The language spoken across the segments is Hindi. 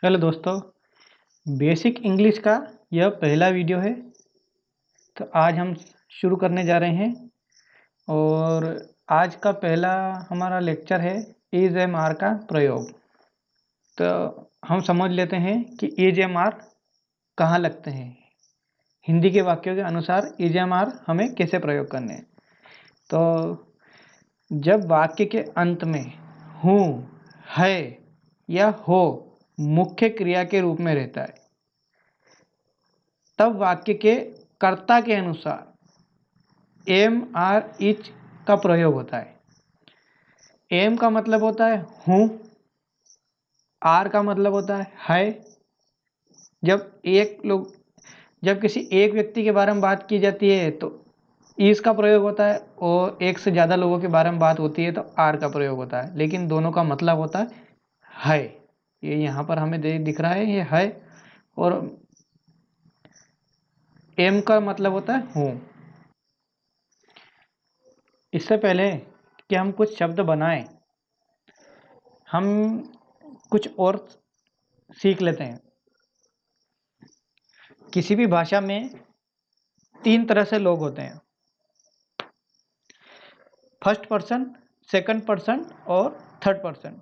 हेलो दोस्तों, बेसिक इंग्लिश का यह पहला वीडियो है। तो आज हम शुरू करने जा रहे हैं और आज का पहला हमारा लेक्चर है इज एम आर का प्रयोग। तो हम समझ लेते हैं कि इज एम आर कहाँ लगते हैं। हिंदी के वाक्यों के अनुसार इज एम आर हमें कैसे प्रयोग करने हैं। तो जब वाक्य के अंत में हूँ, है या हो मुख्य क्रिया के रूप में रहता है, तब वाक्य के कर्ता के अनुसार एम आर इच का प्रयोग होता है। एम का मतलब होता है हूँ, आर का मतलब होता है। जब किसी एक व्यक्ति के बारे में बात की जाती है तो इस का प्रयोग होता है, और एक से ज़्यादा लोगों के बारे में बात होती है तो आर का प्रयोग होता है, लेकिन दोनों का मतलब होता है। ये यहाँ पर हमें दिख रहा है, ये है। और एम का मतलब होता है हूँ। इससे पहले कि हम कुछ शब्द बनाएं, हम कुछ और सीख लेते हैं। किसी भी भाषा में 3 तरह से लोग होते हैं: फर्स्ट पर्सन, सेकंड पर्सन और third person.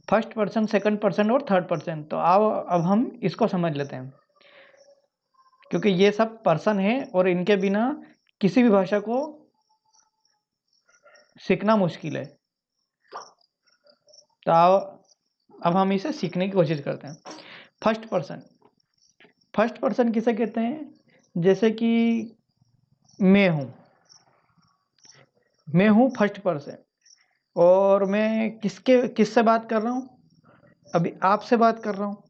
First person, second person और थर्ड पर्सन। तो आओ अब हम इसको समझ लेते हैं, क्योंकि ये सब पर्सन हैं और इनके बिना किसी भी भाषा को सीखना मुश्किल है। तो आओ अब हम इसे सीखने की कोशिश करते हैं। First person. फर्स्ट पर्सन किसे कहते हैं? जैसे कि मैं हूँ फर्स्ट पर्सन, और मैं किससे बात कर रहा हूँ? अभी आपसे बात कर रहा हूँ,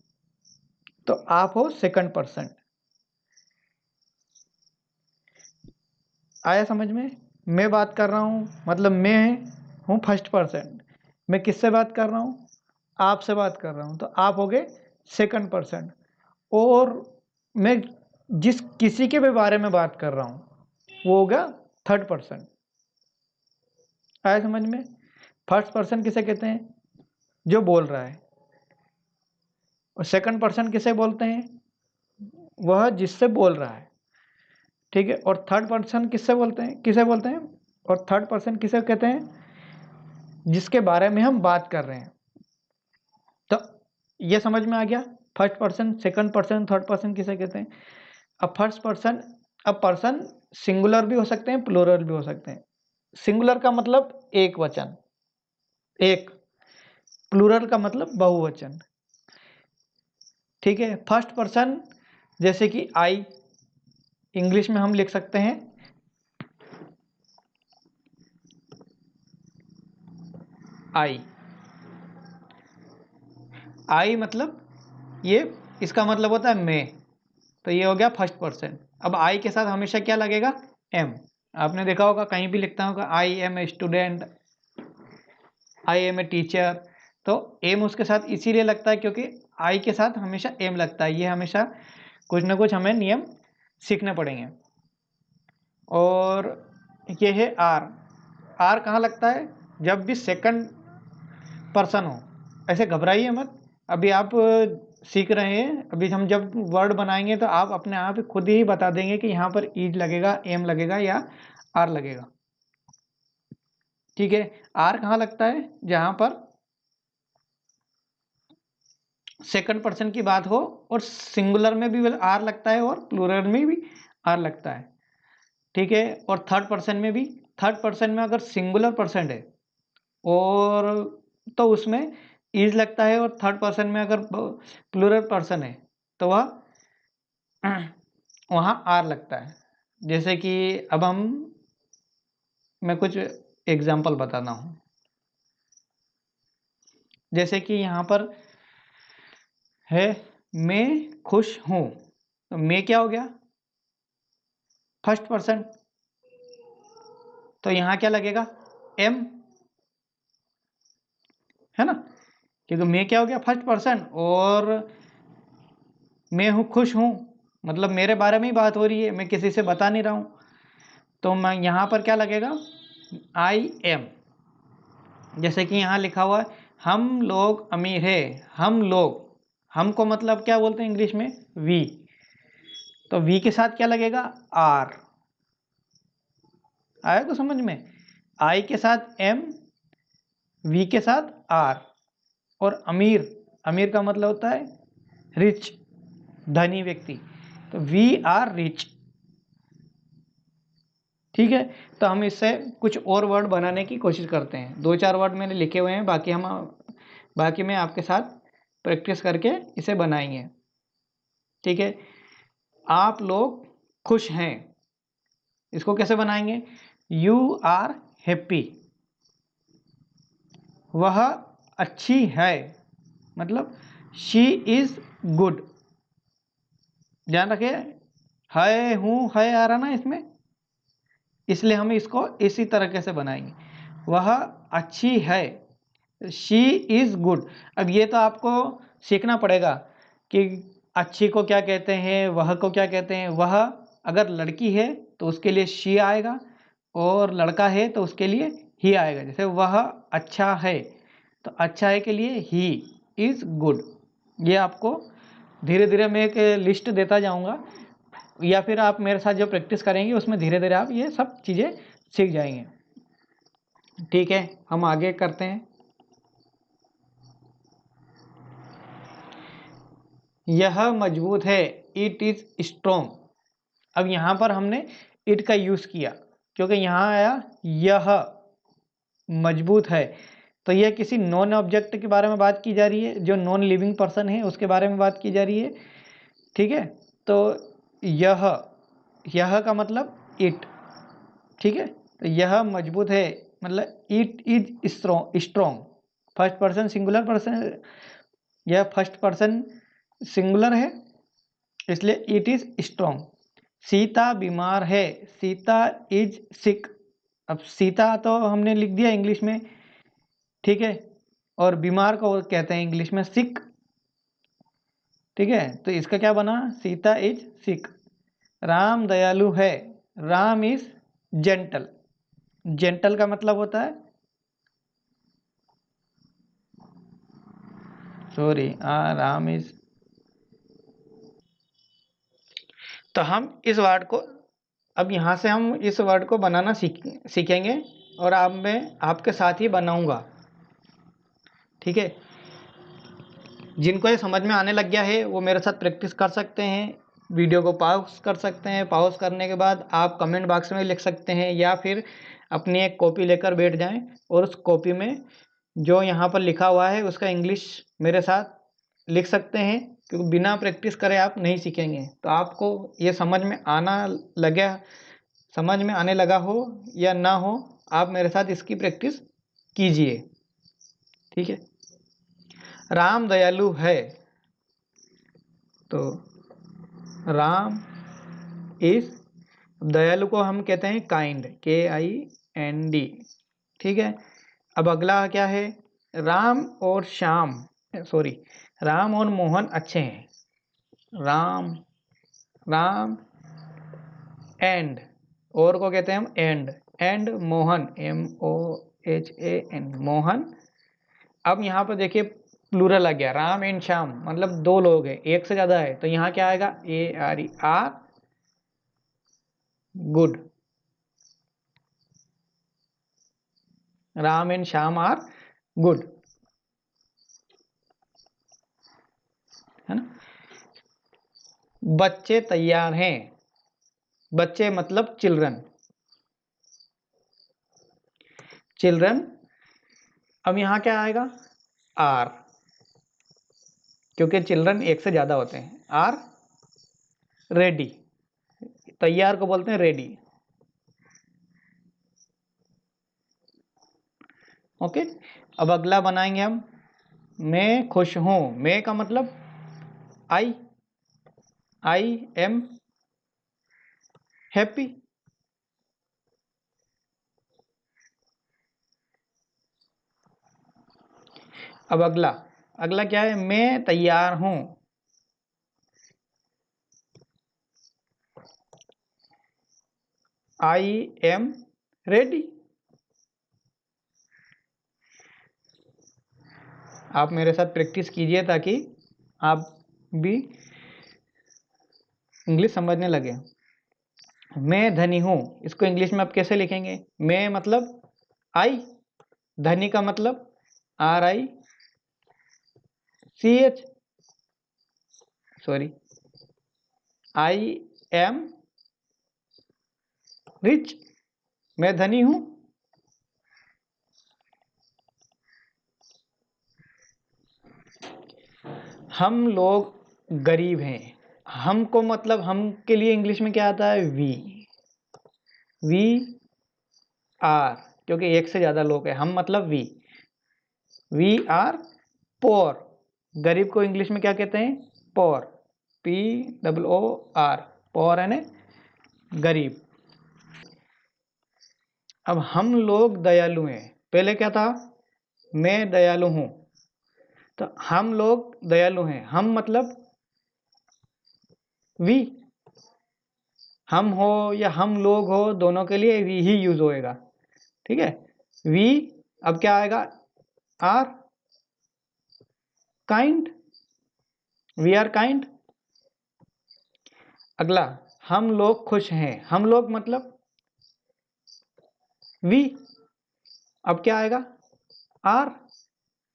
तो आप हो सेकंड पर्सन। आया समझ में? मैं बात कर रहा हूँ मतलब मैं हूँ फर्स्ट पर्सन। मैं किससे बात कर रहा हूँ? आपसे बात कर रहा हूँ, तो आप हो गए सेकंड पर्सन। और मैं जिस किसी के भी बारे में बात कर रहा हूँ वो होगा थर्ड पर्सन। आया समझ में? फर्स्ट पर्सन किसे कहते हैं? जो बोल रहा है। और सेकंड पर्सन किसे बोलते हैं? वह जिससे बोल रहा है। ठीक है। और थर्ड पर्सन किसे बोलते हैं? और थर्ड पर्सन किसे कहते हैं? जिसके बारे में हम बात कर रहे हैं। तो ये समझ में आ गया, first person, second person, third person किसे कहते हैं। अब पर्सन सिंगुलर भी हो सकते हैं, प्लूरल भी हो सकते हैं। सिंगुलर का मतलब एक वचन, एक। प्लूरल का मतलब बहुवचन। ठीक है। फर्स्ट पर्सन जैसे कि आई, इंग्लिश में हम लिख सकते हैं आई। आई मतलब ये, इसका मतलब होता है मैं। तो ये हो गया फर्स्ट पर्सन। अब आई के साथ हमेशा क्या लगेगा? एम। आपने देखा होगा, कहीं भी लिखता होगा I am a student, I am a teacher. तो एम उसके साथ इसीलिए लगता है क्योंकि आई के साथ हमेशा एम लगता है। ये हमेशा कुछ ना कुछ हमें नियम सीखने पड़ेंगे। और ये है आर। आर कहाँ लगता है? जब भी सेकंड पर्सन हो। ऐसे घबराइए मत, अभी आप सीख रहे हैं। अभी हम जब वर्ड बनाएंगे तो आप अपने आप खुद ही बता देंगे कि यहाँ पर ईज लगेगा, एम लगेगा या आर लगेगा। ठीक है। आर कहाँ लगता है? जहाँ पर सेकंड पर्सन की बात हो, और सिंगुलर में भी आर लगता है और प्लूरल में भी आर लगता है। ठीक है। और थर्ड पर्सन में भी, थर्ड पर्सन में अगर सिंगुलर पर्सन है और तो उसमें इज लगता है, और थर्ड पर्सन में अगर प्लूरल पर्सन है तो वह वहाँ आर लगता है। जैसे कि अब मैं कुछ एग्जाम्पल बताता हूँ। जैसे कि यहाँ पर है मैं खुश हूँ, तो मैं क्या हो गया? First person. तो यहाँ क्या लगेगा? एम, है ना? क्योंकि मैं क्या हो गया? First person. और मैं हूँ खुश हूँ, मतलब मेरे बारे में ही बात हो रही है, मैं किसी से बता नहीं रहा हूँ। तो मैं यहाँ पर क्या लगेगा? I am. जैसे कि यहाँ लिखा हुआ है हम लोग अमीर है, हम लोग, हम को मतलब क्या बोलते हैं इंग्लिश में? वी। तो वी के साथ क्या लगेगा? आर। आया को समझ में? आई के साथ एम, वी के साथ आर। और अमीर, अमीर का मतलब होता है रिच, धनी व्यक्ति। तो वी आर रिच। ठीक है, तो हम इससे कुछ और वर्ड बनाने की कोशिश करते हैं। 2-4 वर्ड मैंने लिखे हुए हैं, बाकी मैं आपके साथ प्रैक्टिस करके इसे बनाएंगे। ठीक है, आप लोग खुश हैं, इसको कैसे बनाएंगे? You are happy. वह अच्छी है, मतलब शी इज गुड। ध्यान रखिए, है, हूँ, है आ रहा ना इसमें, इसलिए हम इसको इसी तरीके से बनाएंगे। वह अच्छी है, शी इज गुड। अब ये तो आपको सीखना पड़ेगा कि अच्छी को क्या कहते हैं, वह को क्या कहते हैं। वह अगर लड़की है तो उसके लिए शी आएगा, और लड़का है तो उसके लिए ही आएगा। जैसे वह अच्छा है, तो अच्छा है के लिए ही इज गुड। ये आपको धीरे धीरे मैं एक लिस्ट देता जाऊंगा, या फिर आप मेरे साथ जो प्रैक्टिस करेंगे उसमें धीरे धीरे आप ये सब चीज़ें सीख जाएंगे। ठीक है, हम आगे करते हैं। यह मजबूत है, इट इज स्ट्रोंग। अब यहाँ पर हमने इट का यूज किया, क्योंकि यहाँ आया यह मजबूत है, तो यह किसी नॉन ऑब्जेक्ट के बारे में बात की जा रही है, जो नॉन लिविंग पर्सन है उसके बारे में बात की जा रही है। ठीक है, तो यह, यह का मतलब इट। ठीक है, तो यह मजबूत है मतलब it is strong. First person singular person, यह फर्स्ट पर्सन सिंगुलर है, इसलिए इट इज स्ट्रोंग। सीता बीमार है, सीता इज सिक। अब सीता तो हमने लिख दिया इंग्लिश में, ठीक है, और बीमार को कहते हैं इंग्लिश में सिक। ठीक है, तो इसका क्या बना? Sita is sick. राम दयालु है, राम इज जेंटल। जेंटल का मतलब होता है, सॉरी, राम इज। तो हम इस वर्ड को, अब यहाँ से हम इस वर्ड को बनाना सीखेंगे, और अब मैं आपके साथ ही बनाऊंगा। ठीक है, जिनको ये समझ में आने लग गया है वो मेरे साथ प्रैक्टिस कर सकते हैं, वीडियो को पॉज कर सकते हैं। पॉज करने के बाद आप कमेंट बॉक्स में लिख सकते हैं, या फिर अपनी एक कॉपी लेकर बैठ जाएं, और उस कॉपी में जो यहाँ पर लिखा हुआ है उसका इंग्लिश मेरे साथ लिख सकते हैं, क्योंकि बिना प्रैक्टिस करे आप नहीं सीखेंगे। तो आपको ये समझ में आने लगा हो या ना हो, आप मेरे साथ इसकी प्रैक्टिस कीजिए। ठीक है, राम दयालु है, तो राम इज, दयालु को हम कहते हैं काइंड, KIND। ठीक है, अब अगला क्या है? राम और श्याम, सॉरी, राम और मोहन अच्छे हैं। राम एंड, और को कहते हैं हम एंड मोहन, MOHAN, मोहन। अब यहाँ पर देखिए प्लूरल आ गया, राम एंड श्याम, मतलब 2 लोग हैं, एक से ज्यादा है, तो यहाँ क्या आएगा? ARE, are good. Ram and Shyam are good, है ना। बच्चे तैयार हैं, बच्चे मतलब चिल्ड्रन, अब यहाँ क्या आएगा? आर, क्योंकि चिल्ड्रन एक से ज्यादा होते हैं। आर रेडी, तैयार को बोलते हैं रेडी। ओके, अब अगला बनाएंगे हम, मैं खुश हूं। मैं का मतलब आई एम हैप्पी। अब अगला, अगला क्या है? मैं तैयार हूं, आई एम रेडी। आप मेरे साथ प्रैक्टिस कीजिए ताकि आप भी इंग्लिश समझने लगे। मैं धनी हूँ, इसको इंग्लिश में आप कैसे लिखेंगे? मैं मतलब आई, धनी का मतलब RICH, sorry, I am rich, मैं धनी हूं। हम लोग गरीब हैं, हमको मतलब हम के लिए इंग्लिश में क्या आता है? वी आर, क्योंकि एक से ज्यादा लोग हैं, हम मतलब वी आर पोर। गरीब को इंग्लिश में क्या कहते हैं? पोर, POOR, पोर यानी गरीब। अब हम लोग दयालु हैं, पहले क्या था? मैं दयालु हूं, तो हम लोग दयालु हैं, हम मतलब वी, हम हो या हम लोग हो, दोनों के लिए वी ही यूज होएगा। ठीक है, वी, अब क्या आएगा? Are kind, we are kind. अगला, हम लोग खुश हैं, हम लोग मतलब वी, अब क्या आएगा? Are,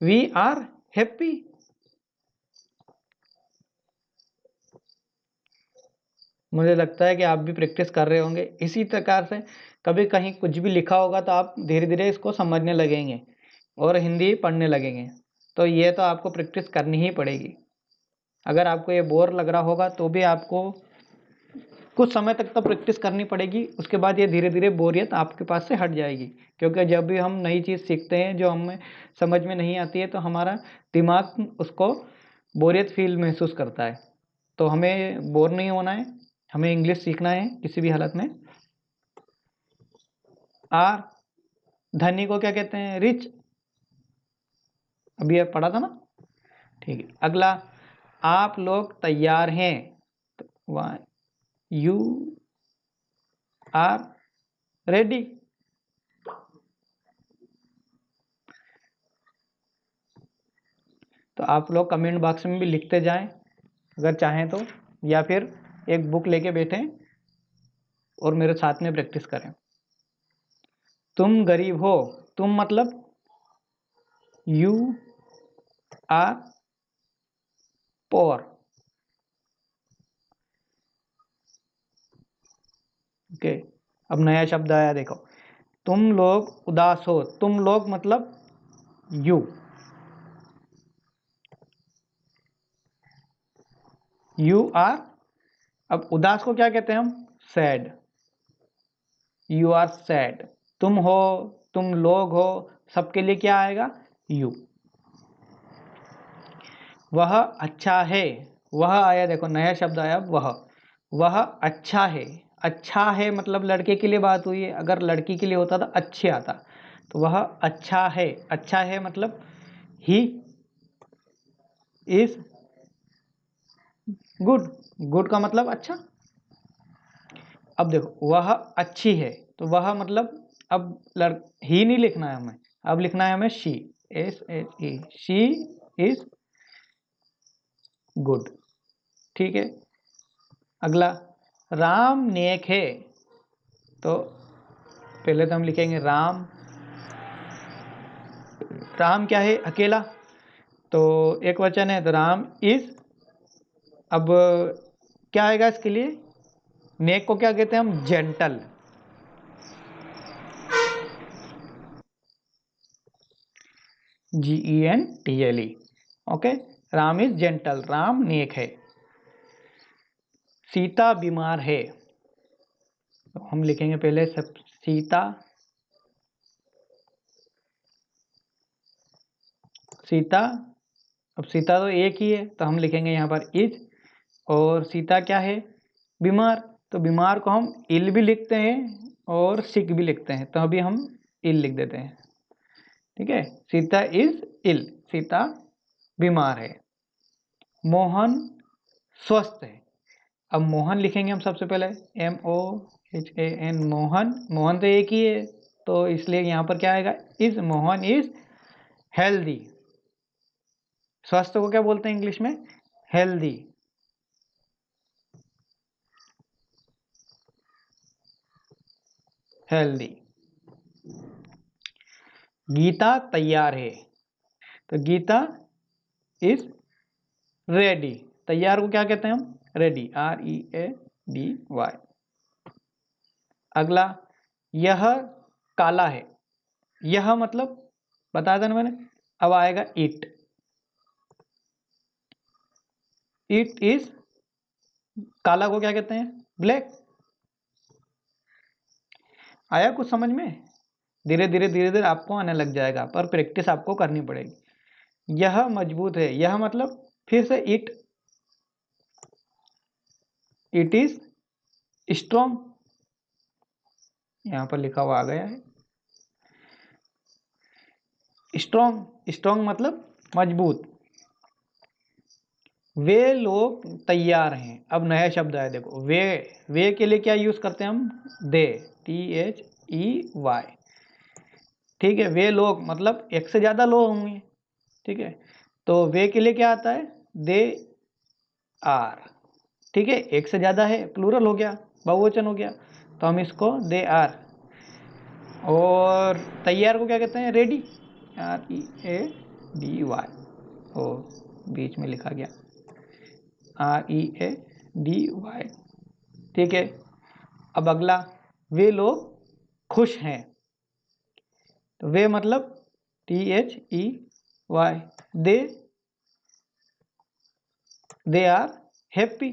we are happy. मुझे लगता है कि आप भी प्रैक्टिस कर रहे होंगे इसी प्रकार से। कभी कहीं कुछ भी लिखा होगा तो आप धीरे धीरे इसको समझने लगेंगे और हिंदी पढ़ने लगेंगे। तो ये तो आपको प्रैक्टिस करनी ही पड़ेगी। अगर आपको ये बोर लग रहा होगा तो भी आपको कुछ समय तक तो प्रैक्टिस करनी पड़ेगी, उसके बाद ये धीरे धीरे बोरियत आपके पास से हट जाएगी। क्योंकि जब भी हम नई चीज़ सीखते हैं जो हमें समझ में नहीं आती है तो हमारा दिमाग उसको बोरियत फील महसूस करता है। तो हमें बोर नहीं होना है, हमें इंग्लिश सीखना है किसी भी हालत में। आर, धनी को क्या कहते हैं? रिच, अभी आप पढ़ा था ना। ठीक है, अगला, आप लोग तैयार हैं, तो यू आर रेडी। तो आप लोग कमेंट बॉक्स में भी लिखते जाएं अगर चाहें तो, या फिर एक बुक लेके बैठें और मेरे साथ में प्रैक्टिस करें। तुम गरीब हो, तुम मतलब यू आर पोर। ओके, अब नया शब्द आया देखो, तुम लोग उदास हो, तुम लोग मतलब यू आर, अब उदास को क्या कहते हैं हम? Sad, you are sad. तुम हो, तुम लोग हो, सबके लिए क्या आएगा? यू। वह अच्छा है, वह आया देखो, नया शब्द आया वह अच्छा है। अच्छा है मतलब लड़के के लिए बात हुई है, अगर लड़की के लिए होता तो अच्छे आता। तो वह अच्छा है, अच्छा है मतलब ही इज गुड, गुड का मतलब अच्छा। अब देखो, वह अच्छी है, तो वह मतलब अब ही नहीं लिखना है हमें, अब लिखना है हमें she, SHE, she is good. ठीक है, अगला, राम नेक है, तो पहले तो हम लिखेंगे राम, राम क्या है? अकेला, तो एक वचन है तो राम इज। अब क्या आएगा इसके लिए? नेक को क्या कहते हैं हम? Gentle, GENTLE। Okay, Ram is gentle, Ram नेक है। सीता बीमार है, तो हम लिखेंगे पहले सब सीता, सीता, अब सीता तो एक ही है तो हम लिखेंगे यहाँ पर इज। और सीता क्या है? बीमार, तो बीमार को हम इल भी लिखते हैं और सिक भी लिखते हैं, तो अभी हम इल लिख देते हैं। ठीक है, सीता इज इल, सीता बीमार है। मोहन स्वस्थ है, अब मोहन लिखेंगे हम सबसे पहले MOHAN, मोहन, मोहन तो एक ही है तो इसलिए यहाँ पर क्या आएगा? Is, Mohan is healthy. स्वस्थ को क्या बोलते हैं इंग्लिश में? हेल्दी। हेल्दी। गीता तैयार है, तो गीता इज रेडी। तैयार को क्या कहते हैं हम? Ready, READY। अगला, यह काला है। यह मतलब बताया था ना मैंने। अब आएगा इट। इट इज, काला को क्या कहते हैं? ब्लैक। आया कुछ समझ में? धीरे धीरे धीरे धीरे आपको आने लग जाएगा, पर प्रैक्टिस आपको करनी पड़ेगी। यह मजबूत है, यह मतलब फिर से इट इज स्ट्रॉन्ग। यहां पर लिखा हुआ आ गया है स्ट्रॉन्ग। स्ट्रॉन्ग मतलब मजबूत। वे लोग तैयार हैं। अब नया शब्द आया देखो, वे के लिए क्या यूज करते हैं हम? दे, THEY। ठीक है, वे लोग मतलब एक से ज्यादा लोग होंगे। ठीक है, तो वे के लिए क्या आता है? They are. ठीक है, एक से ज्यादा है, प्लूरल हो गया, बहुवचन हो गया, तो हम इसको दे आर। और तैयार को क्या कहते हैं? Ready, READY। ओ, बीच में लिखा गया READY। ठीक है, अब अगला, वे लोग खुश हैं। तो वे मतलब THEY। They are happy.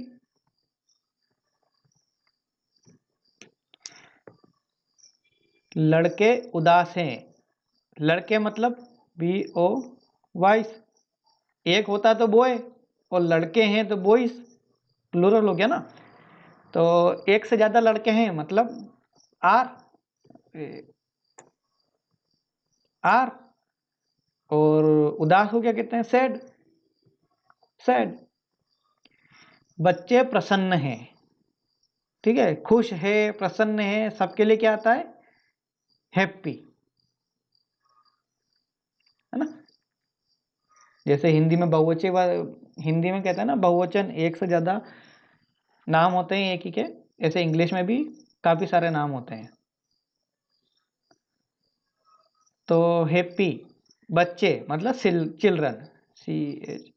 लड़के उदास हैं। लड़के मतलब BOYS। एक होता तो बॉय, और लड़के हैं तो बॉयज, प्लूरल हो गया ना। तो एक से ज्यादा लड़के हैं मतलब आर। आर। और उदास को क्या कहते हैं? सैड। सैड। बच्चे प्रसन्न हैं। ठीक है, खुश है, प्रसन्न है, सबके लिए क्या आता है? हैप्पी, है ना। जैसे हिंदी में बहुवचन, हिंदी में कहते हैं ना बहुवचन, एक से ज्यादा नाम होते हैं एक ही के, ऐसे इंग्लिश में भी काफी सारे नाम होते हैं। तो हैप्पी, बच्चे मतलब चिल्ड्रन, CH।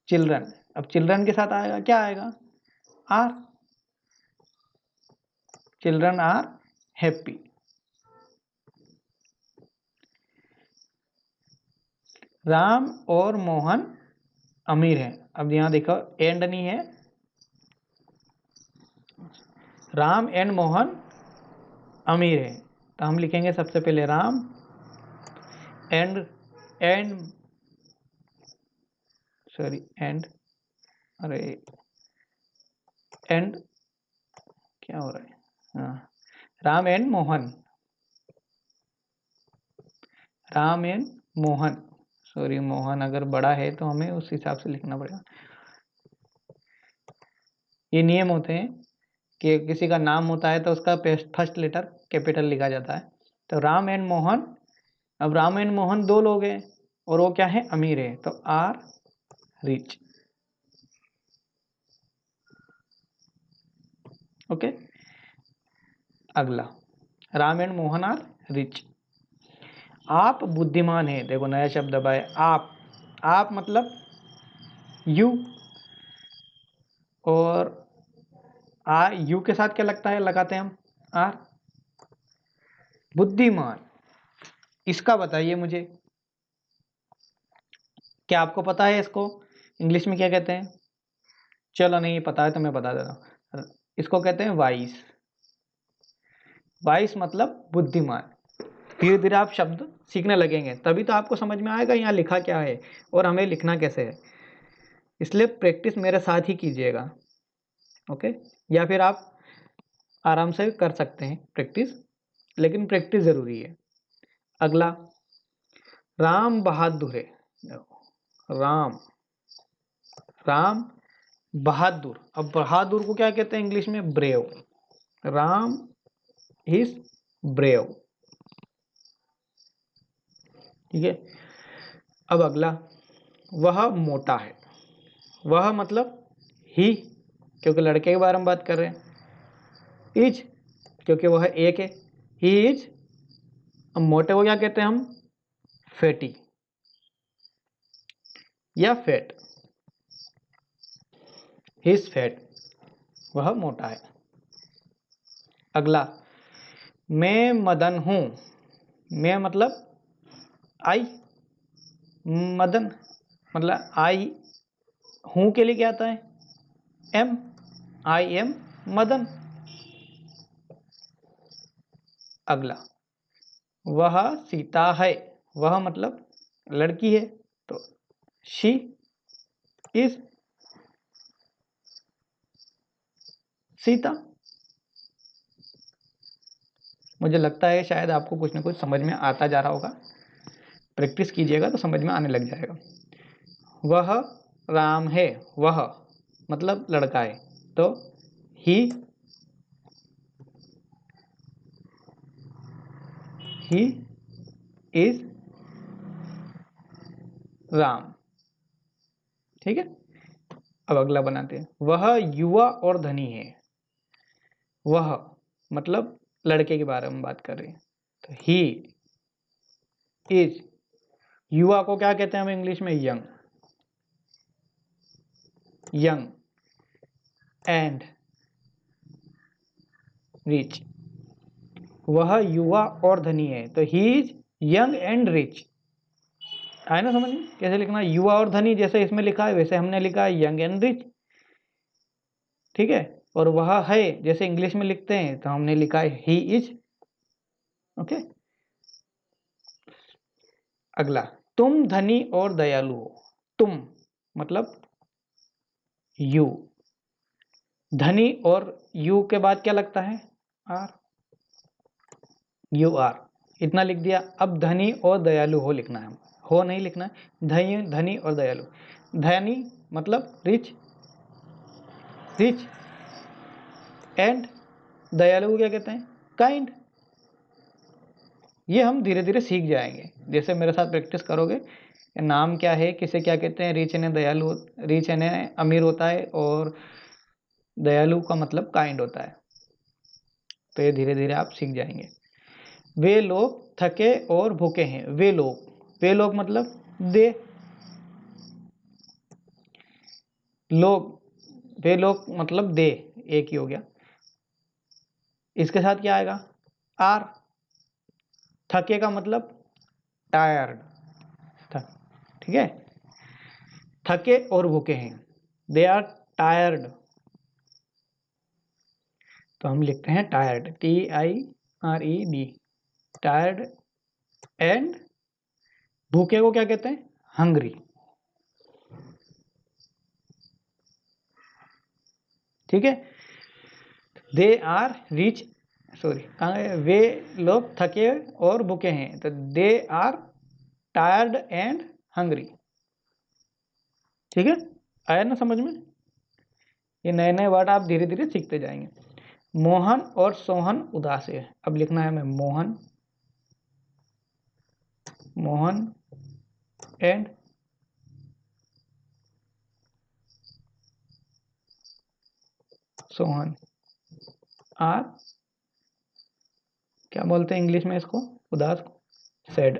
चिल्ड्रन। अब चिल्ड्रन के साथ आएगा क्या? आएगा are. Children are happy. Ram और मोहन अमीर हैं। अब यहां देखो एंड नहीं है, राम एंड मोहन अमीर है, तो हम लिखेंगे सबसे पहले Ram and and sorry and, अरे एंड क्या हो रहा है? हाँ, Ram and Mohan. Ram and Mohan, sorry Mohan अगर बड़ा है तो हमें उस हिसाब से लिखना पड़ेगा। ये नियम होते हैं कि किसी का नाम होता है तो उसका फर्स्ट लेटर कैपिटल लिखा जाता है। तो राम एंड मोहन, अब राम एंड मोहन दो लोग हैं और वो क्या है? अमीर है, तो आर रिच। ओके, अगला, Ram and Mohan are rich. आप बुद्धिमान हैं। देखो नया शब्द अब है आप। आप मतलब यू, और यू के साथ क्या लगता है? लगाते हैं हम आर। बुद्धिमान, इसका बताइए मुझे, क्या आपको पता है इसको इंग्लिश में क्या कहते हैं? चलो नहीं पता है तो मैं बता देता हूँ, इसको कहते हैं वाइस। वाइस मतलब बुद्धिमान। धीरे धीरे आप शब्द सीखने लगेंगे तभी तो आपको समझ में आएगा यहाँ लिखा क्या है और हमें लिखना कैसे है। इसलिए प्रैक्टिस मेरे साथ ही कीजिएगा। ओके, या फिर आप आराम से कर सकते हैं प्रैक्टिस, लेकिन प्रैक्टिस जरूरी है। अगला, राम बहादुर है। राम, राम बहादुर। अब बहादुर को क्या कहते हैं इंग्लिश में? ब्रेव। Ram is brave. ठीक है, अब अगला, वह मोटा है। वह मतलब ही, क्योंकि लड़के के बारे में बात कर रहे हैं। इज, क्योंकि वह एक है। ही इज, अब मोटे को क्या कहते हैं हम? फैटी या फैट। ही इज फैट, वह मोटा है। अगला, मैं मदन हूं। मैं मतलब आई, मदन मतलब आई हूं के लिए क्या आता है? एम। I am Madan. अगला, वह सीता है। वह मतलब लड़की है, तो शी इज सीता। मुझे लगता है शायद आपको कुछ ना कुछ समझ में आता जा रहा होगा, प्रैक्टिस कीजिएगा तो समझ में आने लग जाएगा। वह राम है। वह मतलब लड़का है, तो ही इज राम। ठीक है, अब अगला बनाते हैं। वह युवा और धनी है। वह मतलब लड़के के बारे में बात कर रहे हैं, तो ही इज, युवा को क्या कहते हैं हम इंग्लिश में? यंग। Young and rich. वह युवा और धनी है, तो he is young and rich. आए ना समझ में कैसे लिखना? युवा और धनी जैसे इसमें लिखा है वैसे हमने लिखा है यंग एंड रिच। ठीक है, और वह है जैसे इंग्लिश में लिखते हैं तो हमने लिखा है ही इज। ओके, अगला, तुम धनी और दयालु हो। तुम मतलब यू। धनी और यू के बाद क्या लगता है? आर। यू आर, इतना लिख दिया। अब धनी और दयालु हो लिखना है, हो नहीं लिखना है। धनी और दयालु। धनी मतलब रिच, रिच एंड दयालु को क्या कहते हैं? काइंड। ये हम धीरे धीरे सीख जाएंगे, जैसे मेरे साथ प्रैक्टिस करोगे। नाम क्या है, किसे क्या कहते हैं? रिच यानी दयालु, रिच यानी अमीर होता है, और दयालु का मतलब काइंड होता है। तो ये धीरे धीरे आप सीख जाएंगे। वे लोग थके और भूखे हैं। वे लोग मतलब दे लोग। वे लोग मतलब दे, एक ही हो गया। इसके साथ क्या आएगा? आर। थके का मतलब टायर्ड। ठीक है, थके और भूखे हैं, दे आर टायर्ड। तो हम लिखते हैं टायर्ड, TIRED, टायर्ड एंड भूखे को क्या कहते हैं? हंग्री। ठीक है, दे आर रिच, सॉरी, वे लोग थके और भूखे हैं, तो they are tired and hungry. ठीक है, आया ना समझ में? ये नए नए वर्ड आप धीरे धीरे सीखते जाएंगे। मोहन और सोहन उदास है। अब लिखना है हमें मोहन एंड सोहन आर, क्या बोलते हैं इंग्लिश में इसको? उदास को सैड।